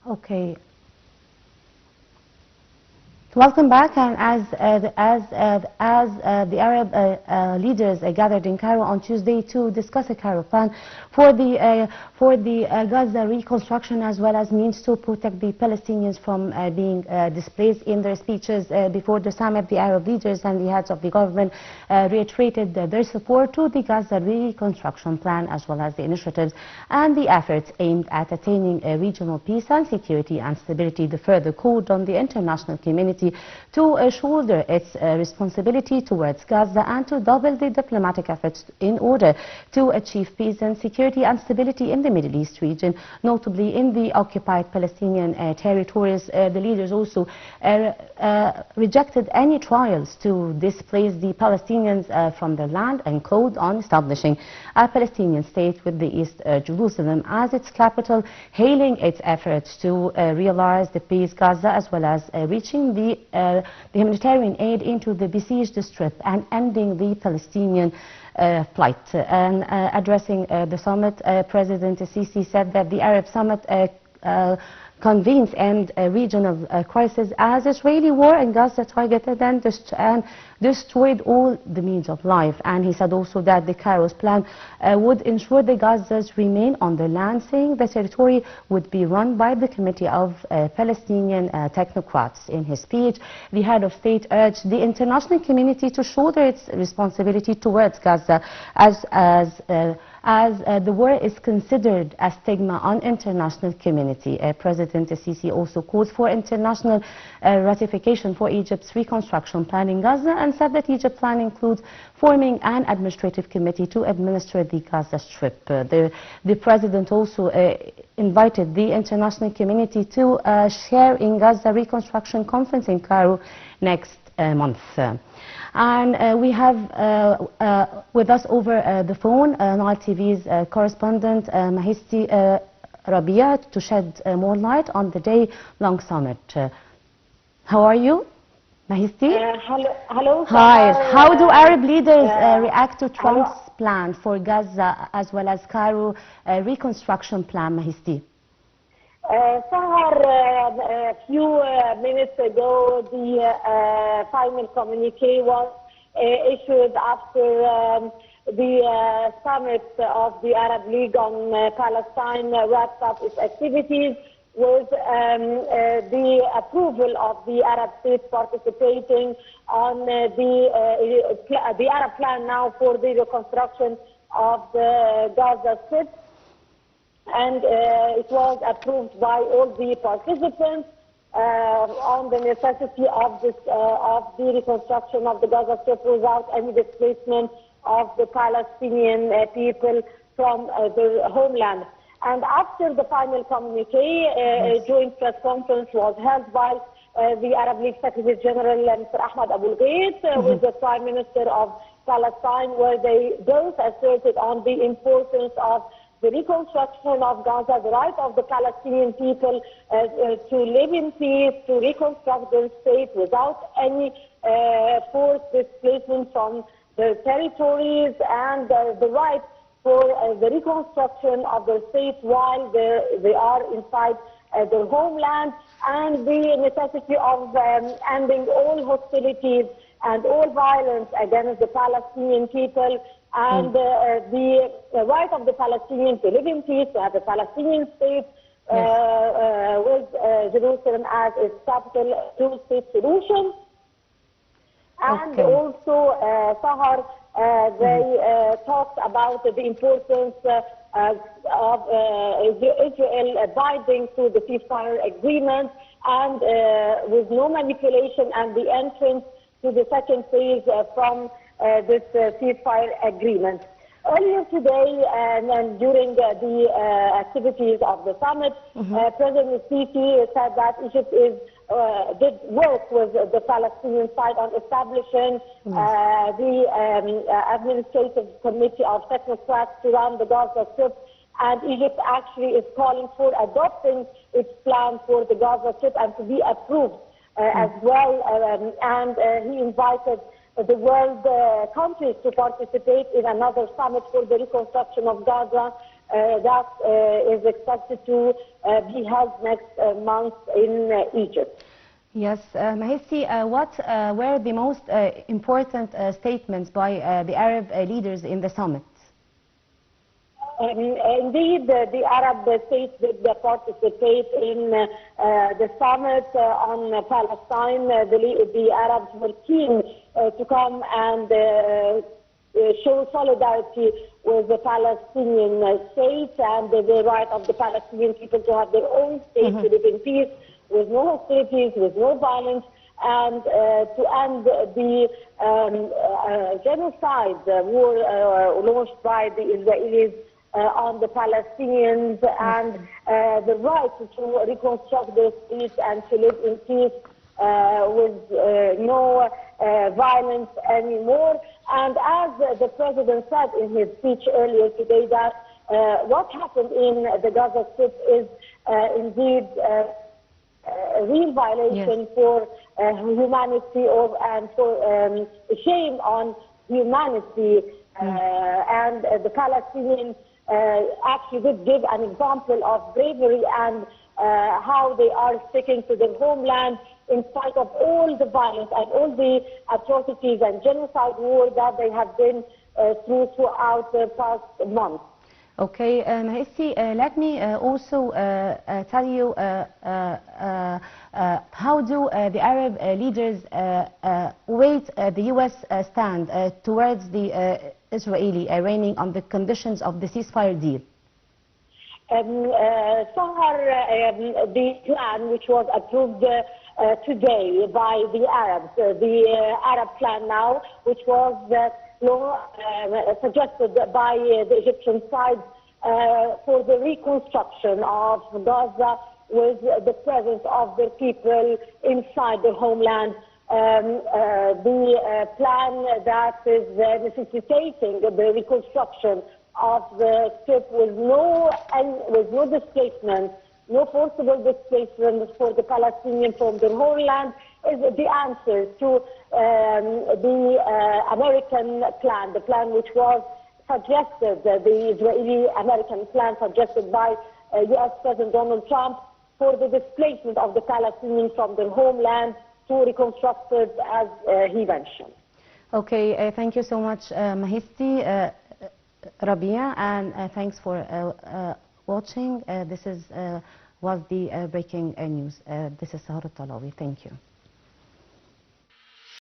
Okay. Welcome back. And as the Arab leaders gathered in Cairo on Tuesday to discuss a Cairo plan for the Gaza reconstruction, as well as means to protect the Palestinians from being displaced. In their speeches before the summit, the Arab leaders and the heads of the government reiterated their support to the Gaza reconstruction plan, as well as the initiatives and the efforts aimed at attaining regional peace and security and stability. They further called on the international community to shoulder its responsibility towards Gaza and to double the diplomatic efforts in order to achieve peace and security and stability in the Middle East region, notably in the occupied Palestinian territories. The leaders also rejected any trials to displace the Palestinians from their land and called on establishing a Palestinian state with the East Jerusalem as its capital, hailing its efforts to realize the peace Gaza, as well as reaching the humanitarian aid into the besieged Strip and ending the Palestinian plight. And addressing the summit, President Sisi said that the Arab summit convenes and a regional crisis as Israeli war in Gaza targeted and destroyed all the means of life. And he said also that the Cairo's plan would ensure the Gazans remain on their land, saying the territory would be run by the Committee of Palestinian Technocrats. In his speech, the head of state urged the international community to shoulder its responsibility towards Gaza as the war is considered a stigma on international community. President Sisi also called for international ratification for Egypt's reconstruction plan in Gaza and said that Egypt's plan includes forming an administrative committee to administer the Gaza Strip. The president also invited the international community to share in Gaza reconstruction conference in Cairo next month. And we have with us over the phone Nile TV's correspondent Mahisty Rabea to shed more light on the day-long summit. How are you, Mahisty? Hello. Hi. How do Arab leaders react to Trump's plan for Gaza as well as Cairo reconstruction plan, Mahisty? Sahar, a few minutes ago, the final communique was issued after the summit of the Arab League on Palestine wrapped up its activities with the approval of the Arab states participating on the Arab plan now for the reconstruction of the Gaza Strip. And it was approved by all the participants on the necessity of the reconstruction of the Gaza Strip without any displacement of the Palestinian people from their homeland. And after the final communique, a joint press conference was held by the Arab League Secretary General Mr. Ahmed Abul Ghait with the Prime Minister of Palestine, where they both asserted on the importance of the reconstruction of Gaza, the right of the Palestinian people to live in peace, to reconstruct their state without any forced displacement from their territories, and the right for the reconstruction of their state while they are inside their homeland, and the necessity of ending all hostilities and all violence against the Palestinian people, and the right of the Palestinians to live in peace, to have a Palestinian state with Jerusalem as its capital, two-state solution. And also, Sahar, they talked about the importance of Israel abiding to the ceasefire agreement and with no manipulation, and the entrance to the second phase from this ceasefire agreement. Earlier today, and during the activities of the summit, President Sisi said that Egypt did work with the Palestinian side on establishing the administrative committee of technocrats to run the Gaza Strip, and Egypt actually is calling for adopting its plan for the Gaza Strip and to be approved as well, and he invited the world countries to participate in another summit for the reconstruction of Gaza that is expected to be held next month in Egypt. Yes, Mahisty, what were the most important statements by the Arab leaders in the summit? Indeed, the Arab states did participate in the summit on Palestine. The Arabs were keen to come and show solidarity with the Palestinian state and the right of the Palestinian people to have their own state, to live in peace, with no hostilities, with no violence, and to end the genocide war launched by the Israelis on the Palestinians, and the right to reconstruct their state and to live in peace with no violence anymore. And as the President said in his speech earlier today, that what happened in the Gaza Strip is indeed a real violation for humanity and for shame on humanity. And the Palestinians actually did give an example of bravery and how they are sticking to their homeland in spite of all the violence and all the atrocities and genocide war that they have been throughout the past months. Okay, Mahisty, let me also tell you how do the Arab leaders weight the U.S. stand towards the Israeli reigning on the conditions of the ceasefire deal? Sahar, the plan which was approved today by the Arabs, the Arab plan now, which was suggested by the Egyptian side for the reconstruction of Gaza with the presence of the people inside their homeland. The plan that is necessitating the reconstruction of the strip with no displacement, no forcible displacement for the Palestinians from their homeland, is the answer to the American plan, the plan which was suggested, the Israeli-American plan suggested by U.S. President Donald Trump for the displacement of the Palestinians from their homeland to reconstruct it as he mentioned. Okay, thank you so much, Mahisty, Rabea, and thanks for watching. This was the breaking news. This is Sahar Talawi. Thank you.